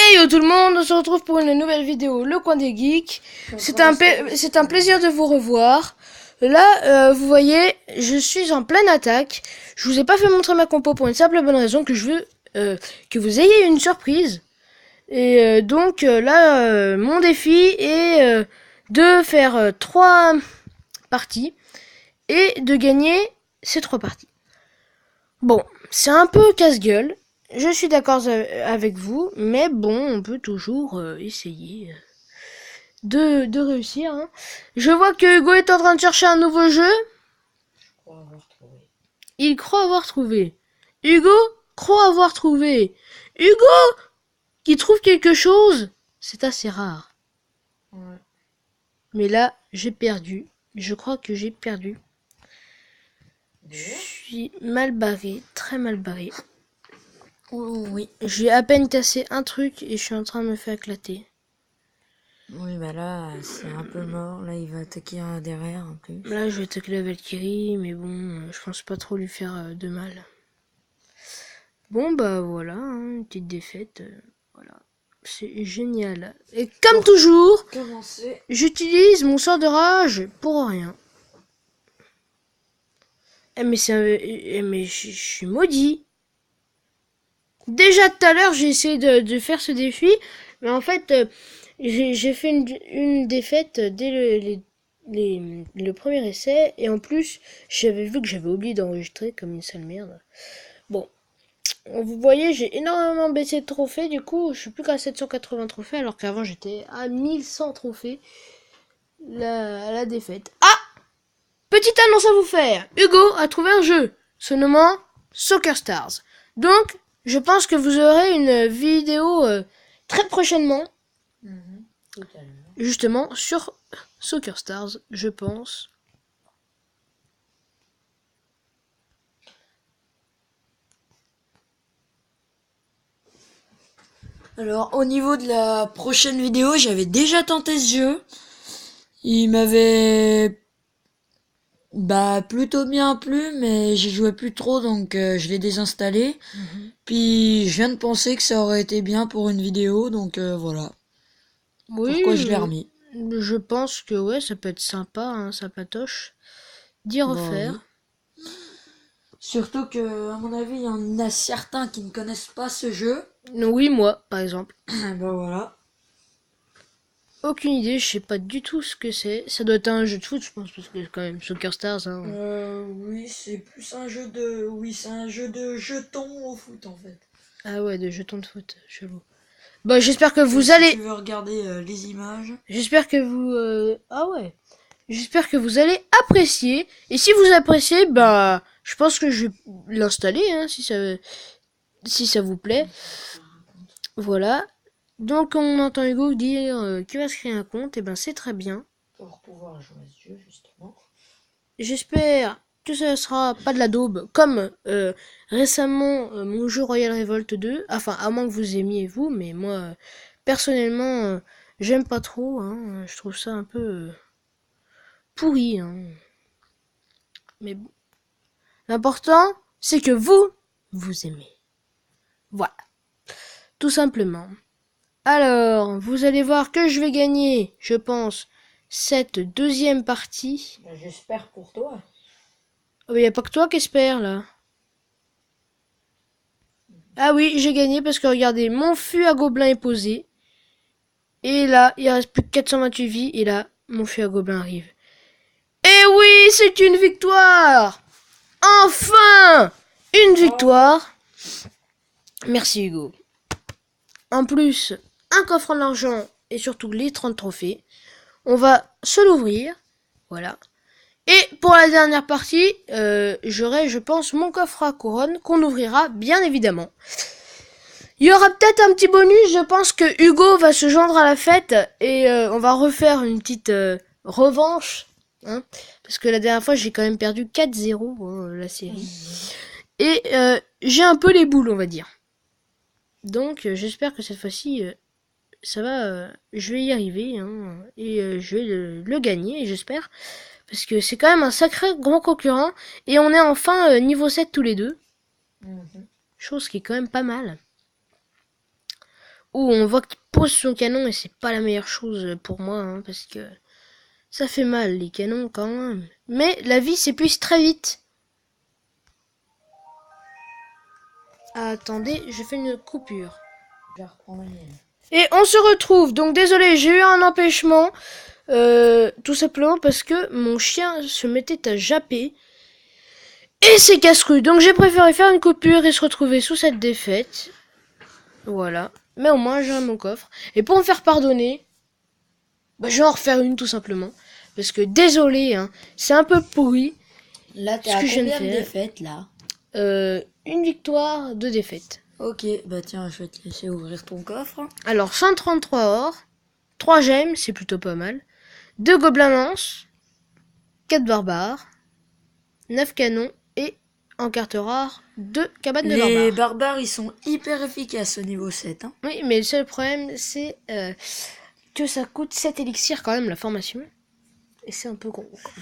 Hey yo tout le monde, on se retrouve pour une nouvelle vidéo, le coin des geeks. C'est un plaisir de vous revoir. Là, vous voyez, je suis en pleine attaque. Je vous ai pas fait montrer ma compo pour une simple bonne raison que je veux que vous ayez une surprise. Et donc là, mon défi est de faire 3 parties et de gagner ces 3 parties. Bon, c'est un peu casse-gueule. Je suis d'accord avec vous, mais bon, on peut toujours essayer de réussir. Hein. Je vois que Hugo est en train de chercher un nouveau jeu. Je crois avoir trouvé. Il croit avoir trouvé. Hugo croit avoir trouvé. Hugo qui trouve quelque chose. C'est assez rare. Ouais. Mais là, j'ai perdu. Je crois que j'ai perdu. Je Déjà suis mal barré, très mal barré. Oui. J'ai à peine cassé un truc et je suis en train de me faire éclater. Oui, bah là, c'est un peu mort. Là, il va attaquer derrière en plus. Là, je vais attaquer la Valkyrie, mais bon, je pense pas trop lui faire de mal. Bon, bah voilà, hein, une petite défaite. Voilà. C'est génial. Et comme toujours, Commencer. j'utilise mon sort de rage pour rien. Mais je suis maudit. Déjà tout à l'heure, j'ai essayé de faire ce défi, mais en fait, j'ai fait une défaite dès le premier essai, et en plus, j'avais vu que j'avais oublié d'enregistrer comme une sale merde. Bon, vous voyez, j'ai énormément baissé de trophées, du coup, je suis plus qu'à 780 trophées, alors qu'avant j'étais à 1100 trophées à la défaite. Ah! Petite annonce à vous faire. Hugo a trouvé un jeu, se nommant Soccer Stars. Donc, je pense que vous aurez une vidéo très prochainement, justement, sur Soccer Stars, je pense. Alors, au niveau de la prochaine vidéo, j'avais déjà tenté ce jeu. Il m'avait plutôt bien plu, mais j'y jouais plus trop, donc je l'ai désinstallé. Puis je viens de penser que ça aurait été bien pour une vidéo, donc voilà. Oui, Pourquoi je l'ai remis. je pense que ouais, ça peut être sympa, hein, sympatoche, d'y Bah refaire. oui. Surtout que, à mon avis, il y en a certains qui ne connaissent pas ce jeu. Oui, moi, par exemple. Bah voilà. Aucune idée, je sais pas du tout ce que c'est. Ça doit être un jeu de foot, je pense, parce que quand même, Soccer Stars, hein. Oui, c'est plus un jeu de... Oui, c'est un jeu de jetons au foot, en fait. Ah ouais, de jetons de foot, chelou. Bah, j'espère que vous Si allez... tu veux regarder les images... J'espère que vous... Ah ouais. J'espère que vous allez apprécier. Et si vous appréciez, bah... Je pense que je vais l'installer, hein, si ça vous plaît. Voilà. Donc, on entend Hugo dire qu'il va se créer un compte. Et ben, c'est très bien. Pour pouvoir jouer à ce jeu, justement. J'espère que ça sera pas de la daube. Comme récemment, mon jeu Royal Revolt 2. Enfin, à moins que vous aimiez vous. Mais moi, personnellement, j'aime pas trop. Hein, je trouve ça un peu pourri. Hein. Mais bon. L'important, c'est que vous aimez. Voilà. Tout simplement. Alors, vous allez voir que je vais gagner, je pense, cette deuxième partie. Bah, j'espère pour toi. Oh, mais y a pas que toi qui espère, là. Ah oui, j'ai gagné parce que regardez, mon fût à gobelin est posé. Et là, il reste plus que 428 vies. Et là, mon fût à gobelin arrive. Et oui, c'est une victoire! Enfin! Une victoire! Merci Hugo. En plus, un coffre en argent et surtout les 30 trophées. On va se l'ouvrir. Voilà. Et pour la dernière partie, j'aurai, je pense, mon coffre à couronne qu'on ouvrira, bien évidemment. Il y aura peut-être un petit bonus. Je pense que Hugo va se joindre à la fête et on va refaire une petite revanche. Hein, parce que la dernière fois, j'ai quand même perdu 4-0 la série. Et j'ai un peu les boules, on va dire. Donc, j'espère que cette fois-ci, ça va, je vais y arriver, hein, et je vais le gagner, j'espère. Parce que c'est quand même un sacré grand concurrent. Et on est enfin niveau 7 tous les deux. Chose qui est quand même pas mal. où on voit qu'il pose son canon et c'est pas la meilleure chose pour moi, hein, parce que ça fait mal les canons quand même. Mais la vie s'épuise très vite. Attendez, je fais une coupure. Je vais reprendre la mienne. Et on se retrouve. Donc désolé, j'ai eu un empêchement. Tout simplement parce que mon chien se mettait à japper. Et c'est casse-couille. Donc j'ai préféré faire une coupure et se retrouver sous cette défaite. Voilà. Mais au moins j'ai mon coffre. Et pour me faire pardonner, bah, je vais en refaire une tout simplement. Parce que désolé, hein, c'est un peu pourri. Là, t'es Ce à que je viens de combien de faire. défaites, là? Une victoire, 2 défaites. Ok, bah tiens, je vais te laisser ouvrir ton coffre. Alors 133 or, 3 gemmes, c'est plutôt pas mal. 2 gobelins lance, 4 barbares, 9 canons et en carte rare 2 cabanes de Les barbares. barbares, ils sont hyper efficaces au niveau 7. Hein. Oui, mais le seul problème c'est que ça coûte 7 élixirs quand même la formation. Et c'est un peu gros. Quoi.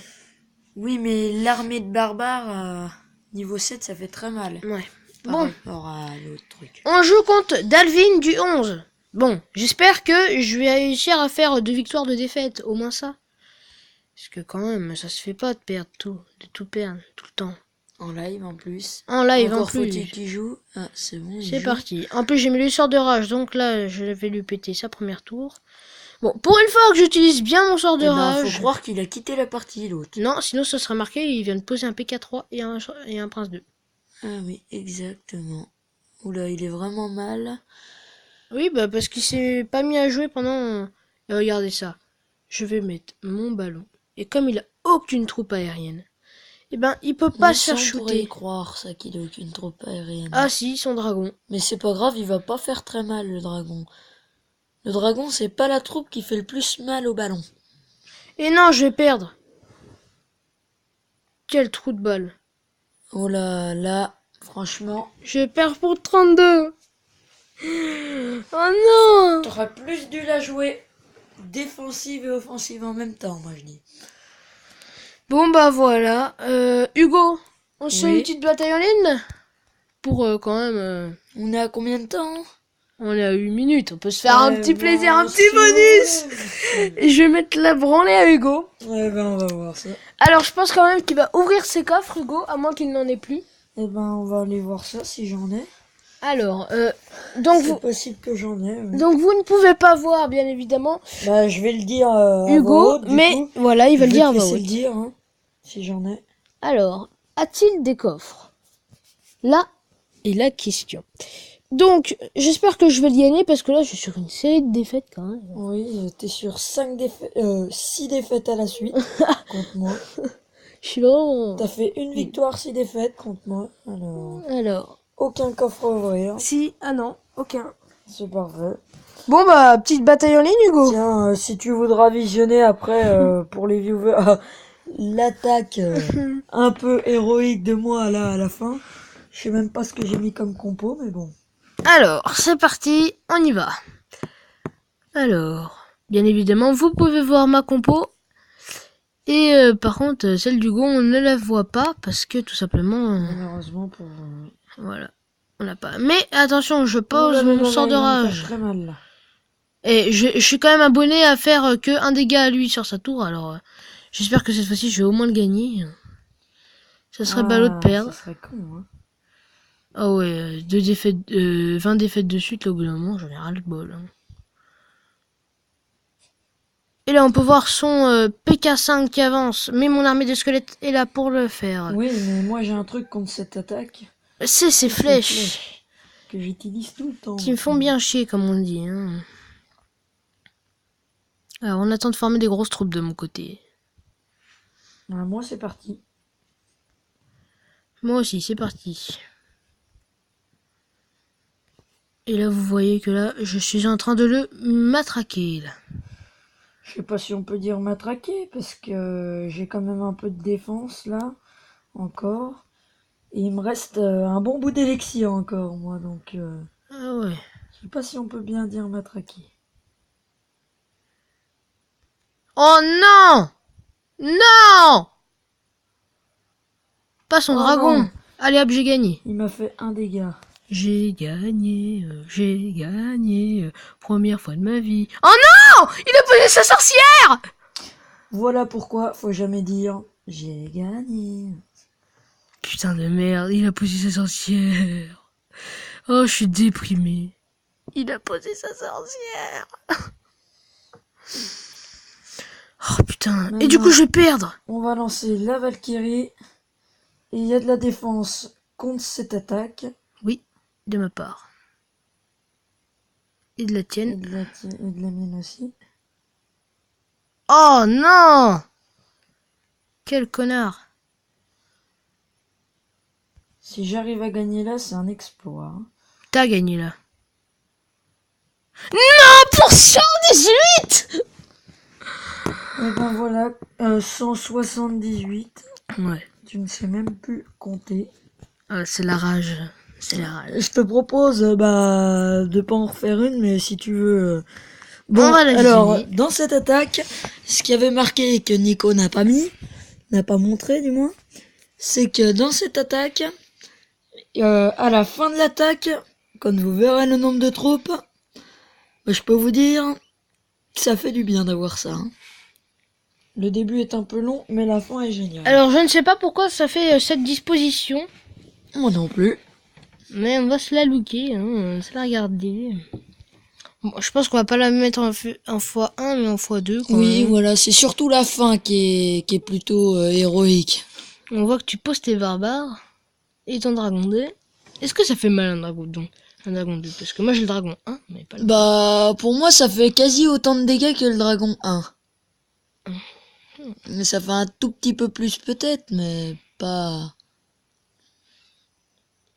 Oui, mais l'armée de barbares, niveau 7, ça fait très mal. Ouais. Par Bon, rapport à l'autre truc. on joue contre Dalvin du 11. Bon, j'espère que je vais réussir à faire 2 victoires de défaite, au moins ça. Parce que quand même, ça se fait pas de perdre tout, de tout perdre tout le temps. En live en plus. En live Encore en plus. faut-il qu'il joue. Ah, c'est bon. C'est parti. En plus, j'ai mis le sort de rage, donc là, je vais lui péter sa première tour. Bon, pour une fois que j'utilise bien mon sort de rage. Faut croire qu'il a quitté la partie, l'autre. Non, sinon ça sera marqué, il vient de poser un PK3 et un Prince 2. Ah oui, exactement. Oula, il est vraiment mal. Oui, bah parce qu'il s'est pas mis à jouer pendant... Et regardez ça. Je vais mettre mon ballon. Et comme il a aucune troupe aérienne, eh ben, il peut pas se faire On pourrait y shooter. croire, ça, qu'il a aucune troupe aérienne. Ah si, son dragon. Mais c'est pas grave, il va pas faire très mal, le dragon. Le dragon, c'est pas la troupe qui fait le plus mal au ballon. Et non, je vais perdre. Quel trou de balle. Oh là, franchement. Je perds pour 32. Oh non. T'aurais plus dû la jouer défensive et offensive en même temps, moi je dis. Bon bah voilà. Hugo, on se fait Oui. une petite bataille en ligne. Pour quand même... On est à combien de temps? On est à 8 minutes, on peut se faire un Ouais, petit bon, plaisir, un petit si bonus. vous voulez. Et je vais mettre la branlée à Hugo. Ouais, ben on va voir ça. Alors je pense quand même qu'il va ouvrir ses coffres, Hugo, à moins qu'il n'en ait plus. Eh ben on va aller voir ça si j'en ai. Alors, donc C'est vous... possible que j'en ai. Oui. Donc vous ne pouvez pas voir, bien évidemment, Bah je vais le dire à Hugo, voix haute, du mais coup. voilà, il va le dire à Je vais voix te laisser haute. le dire, hein, si j'en ai. Alors, a-t-il des coffres? Là est la question. Donc, j'espère que je vais le gagner parce que là, je suis sur une série de défaites quand même. Oui, t'es sur 6 défaites à la suite contre moi. Je suis vraiment... T'as fait une victoire, 6 défaites contre moi. Alors, Aucun coffre à ouvrir. si, ah non, aucun. C'est parfait. Bon bah, petite bataille en ligne, Hugo. Tiens, si tu voudras visionner après, pour les viewers, l'attaque un peu héroïque de moi là à la fin. Je sais même pas ce que j'ai mis comme compo, mais bon. Alors, c'est parti, on y va. Alors, bien évidemment, vous pouvez voir ma compo. Et par contre, celle d'Hugo, on ne la voit pas parce que tout simplement... Malheureusement pour... Voilà, on n'a pas. Mais attention, je Oh pose là là mon là sort là, de il va me faire rage. très mal là. Et je suis quand même abonné à faire que un dégât à lui sur sa tour, alors j'espère que cette fois-ci je vais au moins le gagner. Ça serait ballot de perdre. Ça serait con, hein. Ah ouais, 20 défaites de suite, là, au bout d'un moment, j'en ai ras le bol. Hein. Et là, on peut voir son PK5 qui avance, mais mon armée de squelettes est là pour le faire. Oui, mais moi j'ai un truc contre cette attaque. C'est ces flèches que j'utilise tout le temps. qui me font bien chier, comme on dit. Hein. Alors, on attend de former des grosses troupes de mon côté. Ah, moi c'est parti. Moi aussi, c'est parti. Et là, vous voyez que là, je suis en train de le matraquer, là. Je sais pas si on peut dire matraquer, parce que j'ai quand même un peu de défense là, encore. Et il me reste un bon bout d'élixir encore, moi, donc... Ah ouais. Je sais pas si on peut bien dire matraquer. Oh non! Non! Pas son Oh dragon. non. Allez hop, j'ai gagné. Il m'a fait un dégât. J'ai gagné, première fois de ma vie. Oh non! Il a posé sa sorcière! Voilà pourquoi faut jamais dire j'ai gagné. Putain de merde, il a posé sa sorcière. Oh, je suis déprimé. Il a posé sa sorcière. Oh putain. Et du coup, je vais perdre. On va lancer la Valkyrie. Et il y a de la défense contre cette attaque. Oui, de ma part. Et de la Et tienne. de la mienne aussi. Oh non! Quel connard. Si j'arrive à gagner là, c'est un exploit. T'as gagné là. Non, pour 118! Et ben voilà, 178. Ouais. Tu ne sais même plus compter. Ah, c'est la rage. C'est la rage. Je te propose de pas en refaire une, mais si tu veux. Bon, On va la alors, visionner. dans cette attaque, ce qui avait marqué et que Nico n'a pas montré du moins, c'est que dans cette attaque, à la fin de l'attaque, quand vous verrez le nombre de troupes, je peux vous dire que ça fait du bien d'avoir ça. Hein. Le début est un peu long, mais la fin est géniale. Alors, je ne sais pas pourquoi ça fait cette disposition. Moi non plus. Mais on va se la looker, hein, se la regarder. Bon, je pense qu'on va pas la mettre en x1, mais en x2. Oui, voilà, c'est surtout la fin qui est plutôt héroïque. On voit que tu poses tes barbares et ton dragon 2. Est-ce que ça fait mal un dragon 2? Un dragon 2, parce que moi j'ai le dragon 1, mais pas le... Bah, pour moi, ça fait quasi autant de dégâts que le dragon 1. Mais ça fait un tout petit peu plus peut-être, mais pas...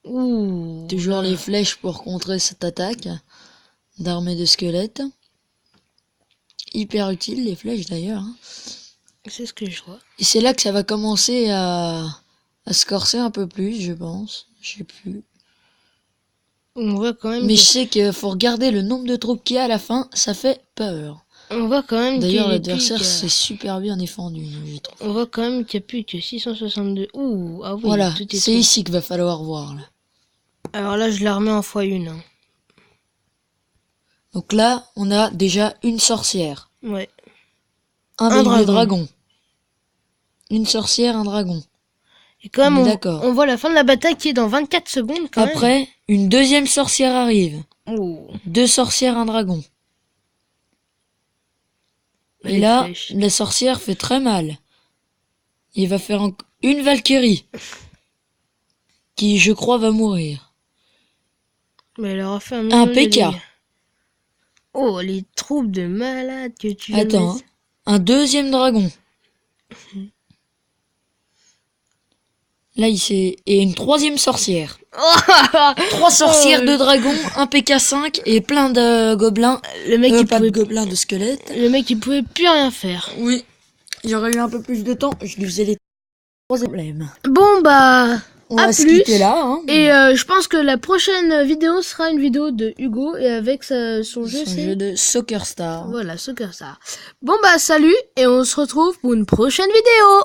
Ouh. Toujours les flèches pour contrer cette attaque d'armée de squelettes. Hyper utile les flèches d'ailleurs. Hein. C'est ce que je vois. Et c'est là que ça va commencer à se corser un peu plus, je pense. Je sais plus. On voit quand même. Mais que... je sais qu'il faut regarder le nombre de troupes qu'il y a à la fin, ça fait peur. On voit quand même. D'ailleurs, l'adversaire s'est super bien défendu, je trouve. On voit quand même qu'il n'y a plus que 662. Ouh, ah oui. Voilà, c'est ici qu'il va falloir voir. Là. Alors là, je la remets en x1. Hein. Donc là, on a déjà une sorcière. Ouais. Un dragon. Une sorcière, un dragon. Et quand même, on voit la fin de la bataille qui est dans 24 secondes quand Après, même. une deuxième sorcière arrive. Ouh. 2 sorcières, un dragon. Et là, la sorcière fait très mal. Il va faire une Valkyrie. Qui, je crois, va mourir. Mais elle aura fait un PK. Oh, les troupes de malades que tu as. Attends, un deuxième dragon. Là, et une troisième sorcière. 3 sorcières, 2 dragons, un PK5 et plein de gobelins. Le mec, pas de gobelins, de squelettes. Le mec, il pouvait plus rien faire. Oui. Il y aurait eu un peu plus de temps, je lui faisais les 3 problèmes. Bon, bah... On va se quitter là. Hein. Et je pense que la prochaine vidéo sera une vidéo de Hugo et avec son jeu de Soccer Star. Voilà, Soccer Star. Bon, bah, salut et on se retrouve pour une prochaine vidéo.